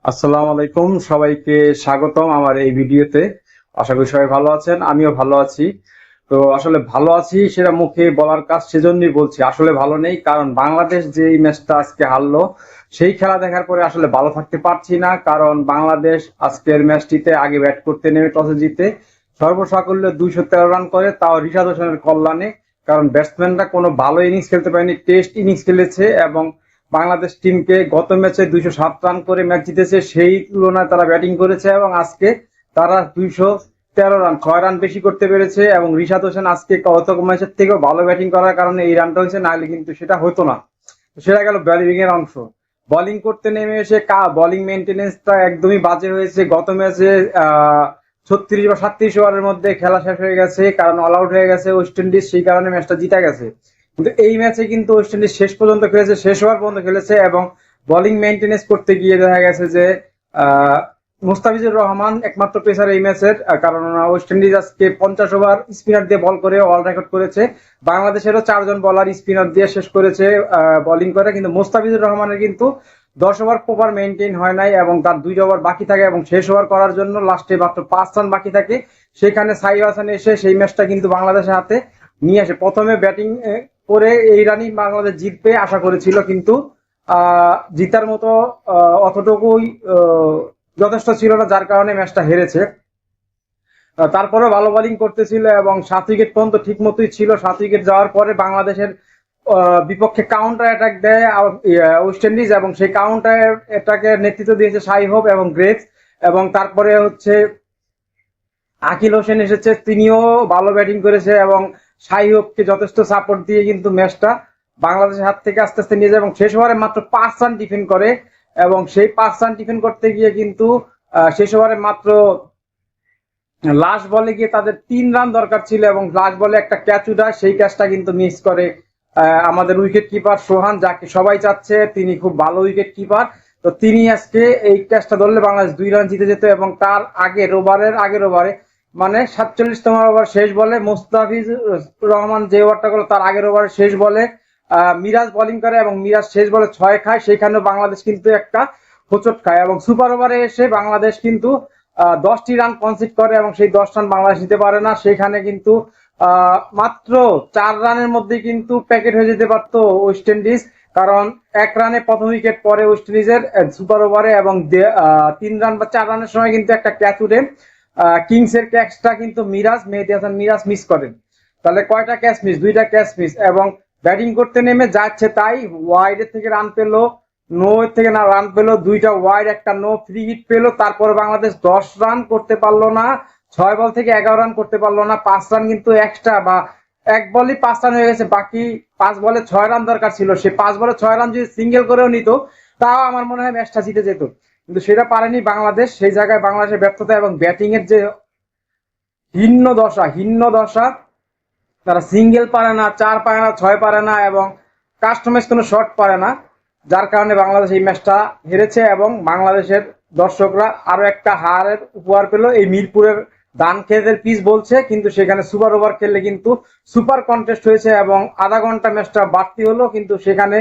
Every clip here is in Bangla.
আসসালামু আলাইকুম, সবাইকে স্বাগতম আমার এই ভিডিওতে। আশা করি সবাই ভালো আছেন, আমিও ভালো আছি। তো আসলে ভালো আছি সেটা মুখে বলার কাজ সেজন্যই বলছি, আসলে ভালো নেই। কারণ বাংলাদেশ যে এই ম্যাচটা আজকে হারলো, সেই খেলা দেখার পরে আসলে ভালো থাকতে পারছি না। কারণ বাংলাদেশ আজকের ম্যাচটিতে আগে ব্যাট করতে নেমে টসে জিতে সর্বসাকুল্যে 213 রান করে, তাও রিশাদ হোসেনের কল্যাণে। কারণ ব্যাটসম্যানরা কোনো ভালো ইনিংস খেলতে পারেনি, টেস্ট ইনিংস খেলেছে এবং বাংলাদেশ টিমকে গত ম্যাচে 207 রান করে ম্যাচ জিতেছে, সেই তুলনায় তারা ব্যাটিং করেছে এবং আজকে তারা 213 রান, 6 রান বেশি করতে পেরেছে। এবং রিশাদ হোসেন আজকে গত ম্যাচের থেকেও ভালো ব্যাটিং করার কারণে এই রানটা হয়েছে, নাহলে কিন্তু সেটা হতো না। সেটা গেল বোলিং এর অংশ। বোলিং করতে নেমে এসে বোলিং মেনটেনেন্সটা একদমই বাজে হয়েছে। গত ম্যাচে 36 বা 37 ওভারের মধ্যে খেলা শেষ হয়ে গেছে, কারণ অল আউট হয়ে গেছে ওয়েস্ট ইন্ডিজ, সেই কারণে ম্যাচটা জিতা গেছে। কিন্তু এই ম্যাচে কিন্তু ওয়েস্ট ইন্ডিজ শেষ পর্যন্ত খেলেছে, শেষ ওভার পর্যন্ত খেলেছে এবং বোলিং মেনটেনেন্স করতে গিয়ে দেখা গেছে যে আহ, মুস্তাফিজুর রহমান একমাত্র পেসার এই ম্যাচের। কারণ ওয়েস্ট ইন্ডিজ আজকে 50 ওভার স্পিনার দিয়ে বল করে অল রেকর্ড করেছে। বাংলাদেশেরও 4 জন বলার স্পিনার দিয়ে শেষ করেছে বোলিং করে, কিন্তু মুস্তাফিজুর রহমানের কিন্তু 10 ওভার প্রপার মেনটেন হয় নাই এবং তার 2 ওভার বাকি থাকে এবং শেষ ওভার করার জন্য লাস্টে মাত্র 5 রান বাকি থাকে। সেখানে সাইফ হাসান এসে সেই ম্যাচটা কিন্তু বাংলাদেশের হাতে নিয়ে আসে। প্রথমে ব্যাটিং করে এই রানই বাংলাদেশ জিতবে আশা করেছিল, কিন্তু জিতার মতো অতটুকুই যথেষ্ট ছিল না, যার কারণে ম্যাচটা হেরেছে। তারপরে ভালো বোলিং করতেছিল এবং 7 উইকেট পর্যন্ত ঠিক মতোই ছিল। 7 উইকেট যাওয়ার পরে বাংলাদেশের বিপক্ষে কাউন্টার অ্যাটাক দেয় ওয়েস্ট ইন্ডিজ এবং সেই কাউন্টার অ্যাটাকে নেতৃত্ব দিয়েছে শাই হোপ এবং গ্রেভস। এবং তারপরে হচ্ছে আকিল হোসেন এসেছে, তিনিও ভালো ব্যাটিং করেছে এবং শাই হোপকে যথেষ্ট সাপোর্ট দিয়ে কিন্তু ম্যাচটা বাংলাদেশের হাত থেকে আস্তে আস্তে নিয়ে যায় এবং শেষ ওভারে মাত্র 5 রান ডিফেন্ড করে। এবং সেই 5 রান ডিফেন্ড করতে গিয়ে কিন্তু শেষ ওভারে মাত্র লাস্ট বলে গিয়ে তাদের 3 রান দরকার ছিল এবং লাস্ট বলে একটা ক্যাচ উঠায়, সেই ক্যাচটা কিন্তু মিস করে আমাদের উইকেট কিপার সোহান, যাকে সবাই চাচ্ছে, তিনি খুব ভালো উইকেট কিপার। তো তিনি আজকে এই ক্যাচটা ধরলে বাংলাদেশ 2 রান জিতে যেত। এবং তার আগের ওভারে মানে 47তম ওভার শেষ বলে মুস্তাফিজ রহমান যে ওভারটা করলো, তার আগের ওভারে শেষ বলে মিরাজ বোলিং করে এবং মিরাজ শেষ বলে 6 খায়। সেখানেও বাংলাদেশ কিন্তু একটা হোঁচট খায় এবং সুপার ওভারে এসে বাংলাদেশ কিন্তু 10টি রান কনসিড করে এবং সেই 10 রান বাংলাদেশ নিতে পারে না। সেখানে কিন্তু মাত্র 4 রানের মধ্যে কিন্তু প্যাকেট হয়ে যেতে পারতো ওয়েস্ট ইন্ডিজ। কারণ 1 রানে প্রথম উইকেট পরে ওয়েস্ট ইন্ডিজের সুপার ওভারে এবং 3 রান বা 4 রানের সময় কিন্তু একটা ক্যাচ উঠে। কিংস এর ক্যাচটা কিন্তু মেহেদী হাসান মিরাজ মিস করেন। তাহলে কয়টা ক্যাচ মিস? 2টা ক্যাচ মিস। এবং ব্যাটিং করতে নেমে যাচ্ছে তাই ওয়াইডের থেকে রান পেলো, নো এর থেকে না রান পেলো, 2টা ওয়াইড একটা নো, ফ্রি হিট পেলো। তারপরে বাংলাদেশ 10 রান করতে পারলো না, 6 বল থেকে 11 রান করতে পারলো না। 5 রান কিন্তু এক্সট্রা বা এক বলই 5 রান হয়ে গেছে, বাকি 5 বলে 6 রান দরকার ছিল। সে 5 বলে 6 রান যদি সিঙ্গেল করেও নিত, তাও আমার মনে হয় ম্যাচটা জিতে যেত, কিন্তু সেটা পারেনি বাংলাদেশ। সেই জায়গায় বাংলাদেশের ব্যর্থতা এবং ব্যাটিং এর যে হীন দশা, তারা সিঙ্গেল পারে না, 4 পারে না, 6 পারে না এবং কাস্টমাইজ কোনো শট পারে না, যার কারণে বাংলাদেশ এই ম্যাচটা হেরেছে। এবং বাংলাদেশের দর্শকরা আরো একটা হারের উপহার পেল। এই মিরপুরের ধানক্ষেতের পিচ বলছে, কিন্তু সেখানে সুপার ওভার খেললে কিন্তু সুপার কন্টেস্ট হয়েছে এবং আধা ঘন্টা ম্যাচটা বাড়তি হলো, কিন্তু সেখানে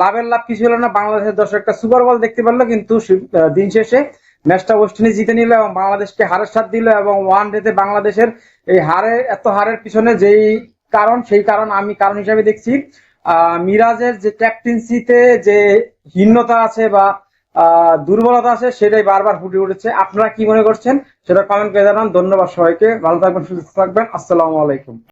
লাভের লাভ কিছু হলো না। বাংলাদেশের দর্শক একটা সুপার বল দেখতে পারলো, কিন্তু দিন শেষে ম্যাচটা ওয়েস্ট ইন্ডিজ জিতে নিল এবং বাংলাদেশকে হারের স্বাদ দিল। এবং ওয়ান ডেতে বাংলাদেশের এই এত হারের পিছনে যেই কারণ, সেই কারণ আমি কারণ হিসাবে দেখছি মিরাজের যে ক্যাপ্টেন্সিতে যে হীনতা আছে বা দুর্বলতা আছে, সেটাই বারবার ফুটে উঠেছে। আপনারা কি মনে করছেন সেটা কমেন্ট করে জানান। ধন্যবাদ সবাইকে, ভালো থাকবেন, সুস্থ থাকবেন। আসসালামু আলাইকুম।